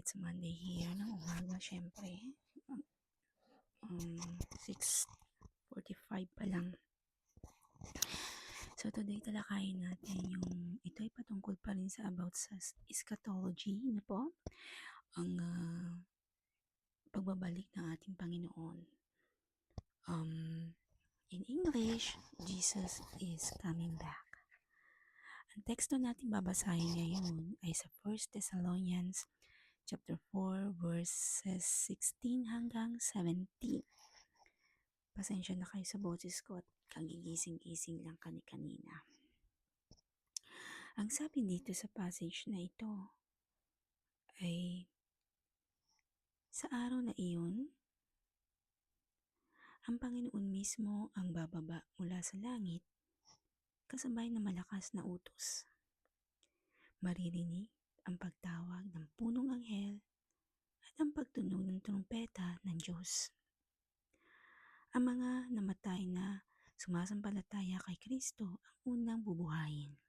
It's Monday here ng umaga, syempre. 6:45 pa lang. So today talakayin natin ito ay patungkol pa rin sa about sa eschatology, na po? Ang pagbabalik ng ating Panginoon. In English, Jesus is coming back. Ang teksto natin babasahin ngayon ay sa 1 Thessalonians chapter 4 verses 16 hanggang 17. Pasensya na kayo sa boses ko at kagigising-gising lang kanina. Ang sabi dito sa passage na ito ay, sa araw na iyon, ang Panginoon mismo ang bababa mula sa langit kasabay ng malakas na utos. Maririnig ang pagtawag ng punong anghel at ang pagtunog ng trumpeta ng Diyos. Ang mga namatay na sumasampalataya kay Kristo ang unang bubuhayin.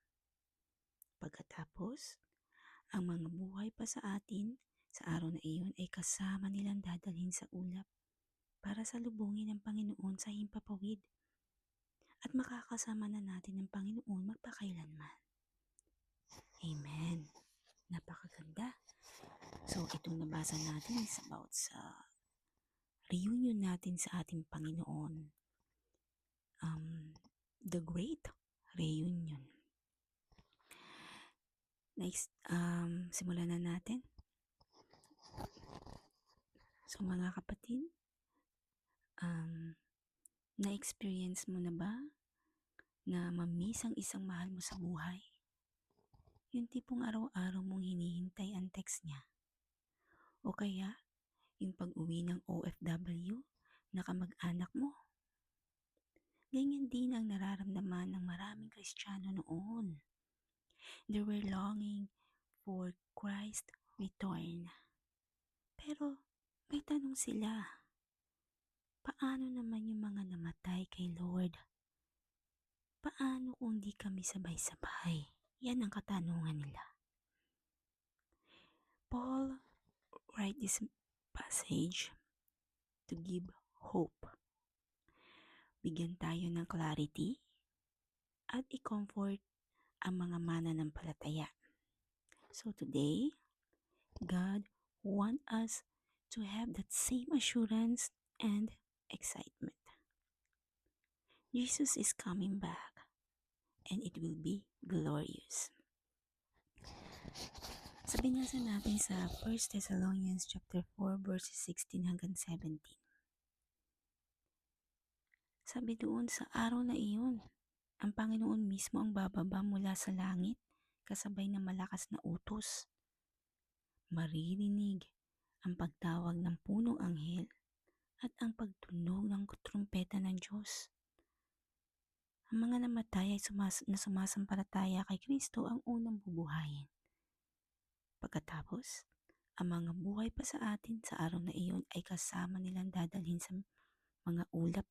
Pagkatapos, ang mga buhay pa sa atin sa araw na iyon ay kasama nilang dadalhin sa ulap para salubungin ng Panginoon sa himpapawid at makakasama na natin ng Panginoon magpakailanman. Amen. Napakaganda. So, itong nabasa natin is about sa reunion natin sa ating Panginoon. The Great Reunion. Next, simulan na natin. So mga kapatid, na-experience mo na ba na ma-miss ang isang mahal mo sa buhay? Yung tipong araw-araw mong hinihintay ang text niya. O kaya, yung pag-uwi ng OFW na kamag-anak mo. Ganyan din ang nararamdaman ng maraming Kristiyano noon. They were longing for Christ's return. Pero may tanong sila, paano naman yung mga namatay kay Lord? Paano kung di kami sabay-sabay? Yan ang katanungan nila. Paul write this passage to give hope. Bigyan tayo ng clarity at i-comfort ang mga mananampalataya. So today, God wants us to have that same assurance and excitement. Jesus is coming back and it will be glorious. Sabi niya sa natin sa 1 Thessalonians chapter 4 verses 16 hanggang 17. Sabi doon, sa araw na iyon, ang Panginoon mismo ang bababa mula sa langit kasabay ng malakas na utos. Maririnig ang pagtawag ng punong anghel at ang pagtunog ng trumpeta ng Diyos. Ang mga namatay ay sumasampalataya kay Kristo ang unang bubuhayin. Pagkatapos, ang mga buhay pa sa atin sa araw na iyon ay kasama nilang dadalhin sa mga ulap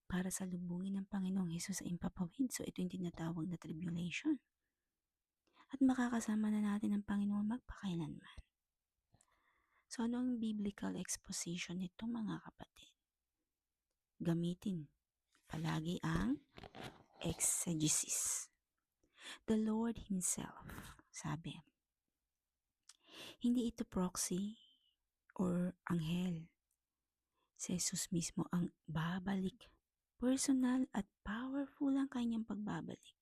para salubungin ng Panginoong Hesus sa impapawid. So ito yung tinatawag na tribulation. At makakasama na natin ang Panginoon magpakailanman. So ano ang biblical exposition nito mga kapatid? Gamitin palagi ang exegesis. The Lord Himself, sabi. Hindi ito proxy or anghel. Si Jesus mismo ang babalik. Personal at powerful ang kanyang pagbabalik.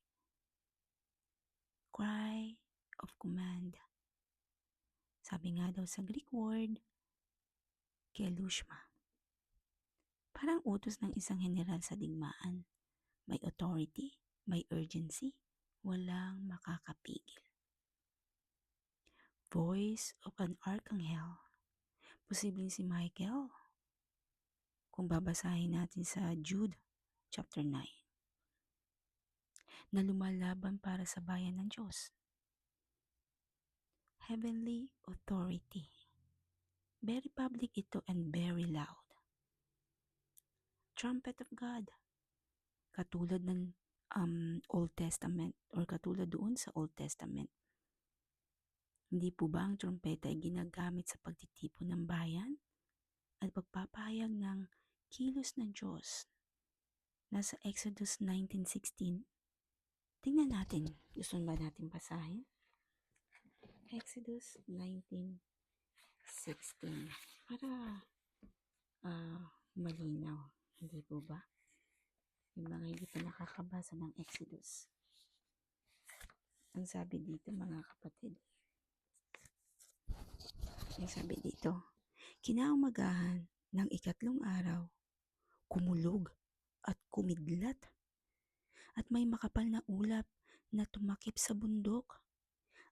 Cry of command. Sabi nga daw sa Greek word, kelushma. Parang utos ng isang general sa digmaan. May authority, may urgency, walang makakapigil. Voice of an archangel. Posibleng si Michael. Kung babasahin natin sa Jude chapter 9. Na lumalaban para sa bayan ng Diyos. Heavenly authority. Very public ito and very loud. Trumpet of God. Katulad ng Old Testament or katulad doon sa Old Testament. Hindi po ba ang trumpeta ay ginagamit sa pagtitipon ng bayan at pagpapahayag ng kilos ng Diyos? Nasa Exodus 19:16. Tingnan natin. Gusto ba natin basahin? Exodus 19:16. Para malinaw. Hindi po ba? Yung mga hindi pa nakakabasa ng Exodus. Ang sabi dito mga kapatid. Ang sabi dito. Kinaumagahan ng ikatlong araw, kumulog at kumidlat at may makapal na ulap na tumakip sa bundok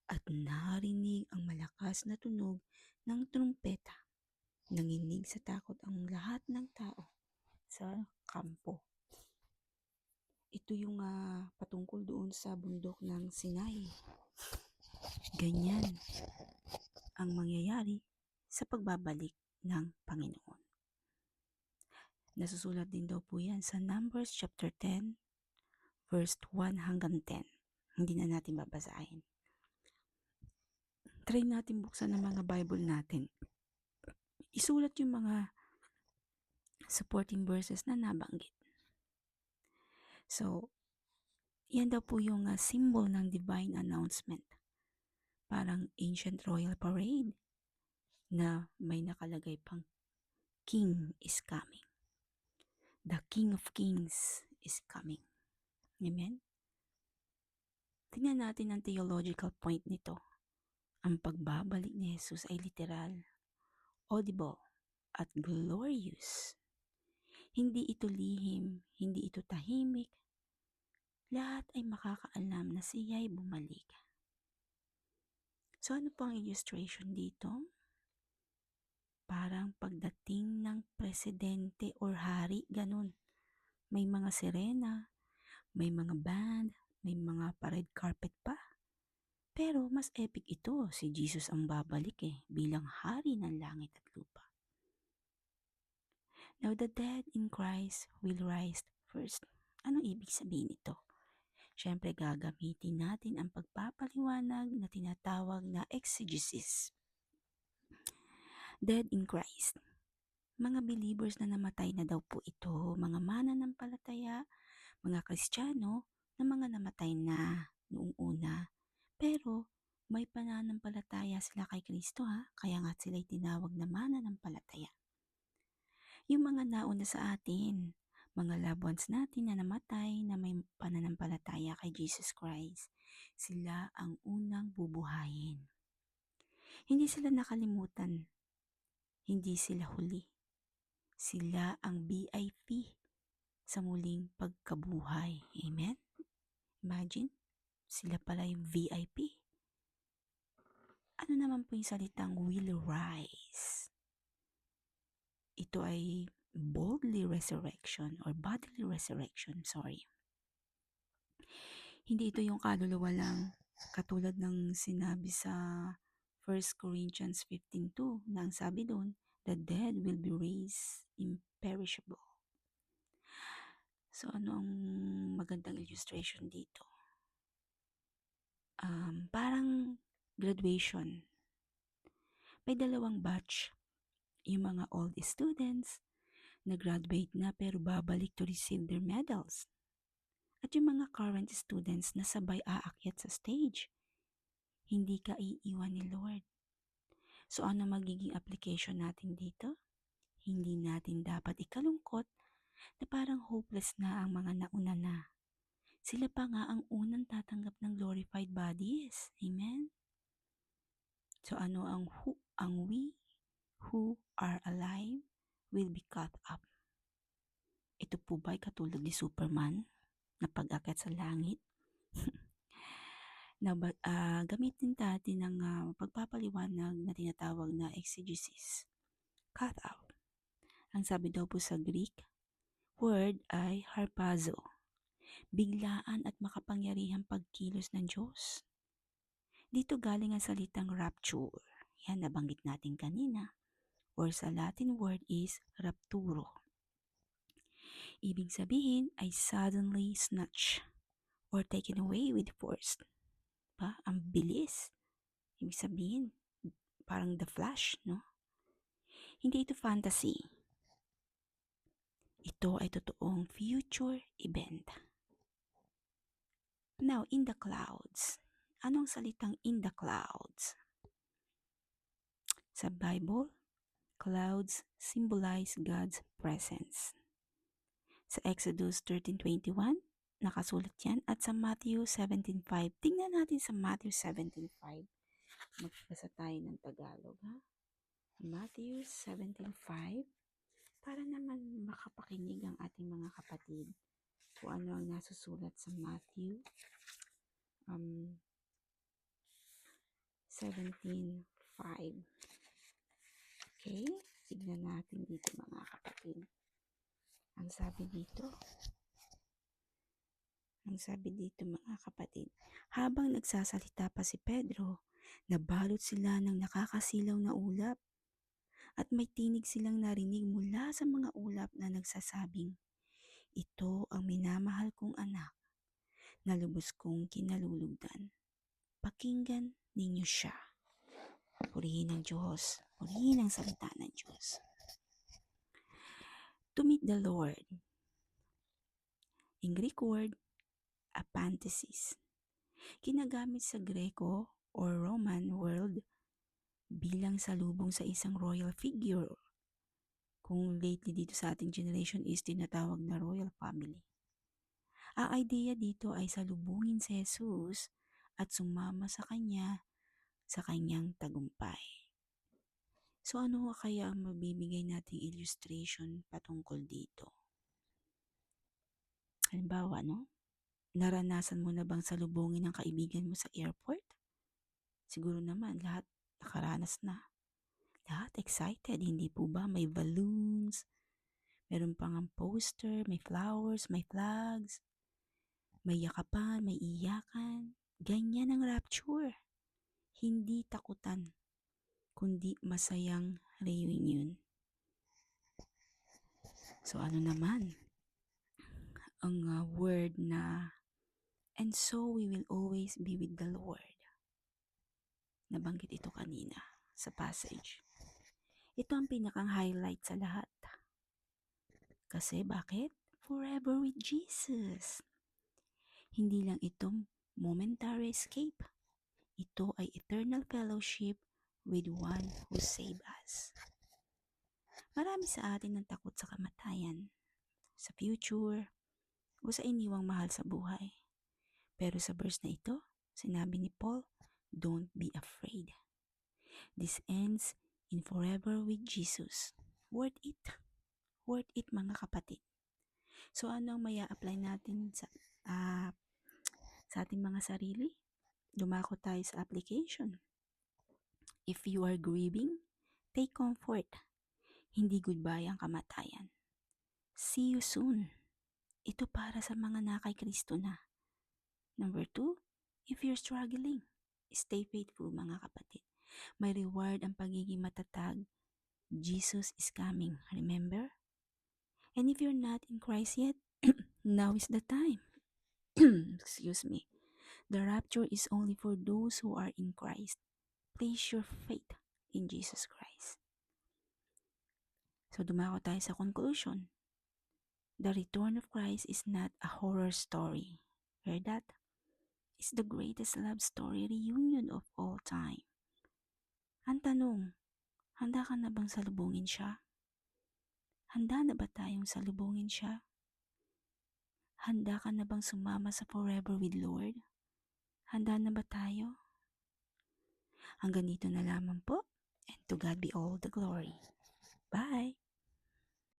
at narinig ang malakas na tunog ng trumpeta. Nanginig sa takot ang lahat ng tao sa kampo. Ito yung patungkol doon sa bundok ng Sinai. Ganyan ang mangyayari sa pagbabalik ng Panginoon. Nasusulat din daw po yan sa Numbers chapter 10, verse 1 hanggang 10. Hindi na natin babasahin. Try natin buksan ang mga Bible natin. Isulat yung mga supporting verses na nabanggit. So, yan daw po yung symbol ng divine announcement. Parang ancient royal parade na may nakalagay pang King is coming. The King of Kings is coming. Amen? Tingnan natin ang theological point nito. Ang pagbabalik ni Jesus ay literal, audible, at glorious. Hindi ito lihim, hindi ito tahimik. Lahat ay makakaalam na siya ay bumalik. So ano po ang illustration dito? Parang pagdating ng presidente or hari, ganun. May mga sirena, may mga band, may mga parade carpet pa. Pero mas epic ito, si Jesus ang babalik bilang hari ng langit at lupa. Now the dead in Christ will rise first. Anong ibig sabihin nito? Siyempre gagamitin natin ang pagpapaliwanag na tinatawag na exegesis. Dead in Christ. Mga believers na namatay na daw po ito, mga mananampalataya, mga Kristiyano na mga namatay na noong una. Pero may pananampalataya sila kay Kristo kaya nga sila'y tinawag na mananampalataya. Yung mga nauna sa atin, mga loved ones natin na namatay na may pananampalataya kay Jesus Christ, sila ang unang bubuhayin. Hindi sila nakalimutan, hindi sila huli. Sila ang VIP sa muling pagkabuhay. Amen? Imagine, sila pala yung VIP. Ano naman po yung salitang will rise? Ito ay bodily resurrection. Hindi ito yung kaluluwa lang katulad ng sinabi sa 1 Corinthians 15:2 na ang sabi doon, the dead will be raised imperishable. So ano ang magandang illustration dito? Parang graduation. May dalawang batch. Yung mga old students, nag-graduate na pero babalik to receive their medals. At yung mga current students na sabay aakyat sa stage. Hindi ka iiwan ni Lord. So ano magiging application natin dito? Hindi natin dapat ikalungkot na parang hopeless na ang mga nauna na. Sila pa nga ang unang tatanggap ng glorified bodies. Amen? So ano ang we who are alive will be caught up. Ito po ba'y katulad ni Superman na pag-akyat sa langit? Na gamitin natin ng pagpapaliwanag na tinatawag na exegesis. Cut out. Ang sabi daw po sa Greek word ay harpazo. Biglaan at makapangyarihang pagkilos ng Diyos. Dito galing ang salitang rapture. Yan, nabanggit natin kanina. Or sa Latin word is rapturo. Ibig sabihin ay suddenly snatch or taken away with force. Ang bilis. Ibig sabihin, parang The Flash, no? Hindi ito fantasy. Ito ay totoong future event. Now, in the clouds. Anong salitang in the clouds? Sa Bible, clouds symbolize God's presence. Sa Exodus 13:21, nakasulat yan. At sa Matthew 17:5, tingnan natin sa Matthew 17:5. Magbasa tayo ng Tagalog, ha? Matthew 17:5, para naman makapakinig ang ating mga kapatid kung ano ang nasusulat sa Matthew 17:5. Okay? Tignan natin dito mga kapatid. Ang sabi dito mga kapatid, habang nagsasalita pa si Pedro, nabalot sila ng nakakasilaw na ulap at may tinig silang narinig mula sa mga ulap na nagsasabing, "Ito ang minamahal kong anak na lubos kong kinalulugdan. Pakinggan ninyo siya." Purihin ang Diyos. Purihin ang salita ng Diyos. To meet the Lord. In Greek word, apanthesis. Ginagamit sa Greco or Roman world bilang salubong sa isang royal figure. Kung lately dito sa ating generation is tinatawag na royal family. Ang idea dito ay salubungin si Jesus at sumama sa kanya sa kanyang tagumpay. So ano kaya ang mabibigay nating illustration patungkol dito? Halimbawa, no? Naranasan mo na bang salubungin ang kaibigan mo sa airport? Siguro naman lahat nakaranas na. Lahat excited, hindi po ba? May balloons, meron pang ang poster, may flowers, may flags, may yakapan, may iyakan. Ganyan ang rapture. Hindi takutan, kundi masayang reunion. So ano naman ang word na "and so we will always be with the Lord"? Nabanggit ito kanina sa passage. Ito ang pinakang highlight sa lahat. Kasi bakit? Forever with Jesus. Hindi lang ito momentary escape. Ito ay eternal fellowship with one who saved us. Marami sa atin ang takot sa kamatayan, sa future, o sa iniwang mahal sa buhay. Pero sa verse na ito, sinabi ni Paul, don't be afraid. This ends in forever with Jesus. Worth it. Worth it mga kapatid. So ano ang maya apply natin sa ating mga sarili? Dumako tayo sa application. If you are grieving, take comfort. Hindi goodbye ang kamatayan. See you soon. Ito para sa mga nakay Kristo na. Number 2, if you're struggling, stay faithful mga kapatid. May reward ang pagiging matatag. Jesus is coming, remember? And if you're not in Christ yet, now is the time. Excuse me. The rapture is only for those who are in Christ. Place your faith in Jesus Christ. So dumako tayo sa conclusion. The return of Christ is not a horror story. Hear that? It's the greatest love story reunion of all time. Ang tanong, handa ka na bang salubungin siya? Handa na ba tayong salubungin siya? Handa ka na bang sumama sa forever with Lord? Handa na ba tayo? Hanggang dito na lamang po, and to God be all the glory. Bye!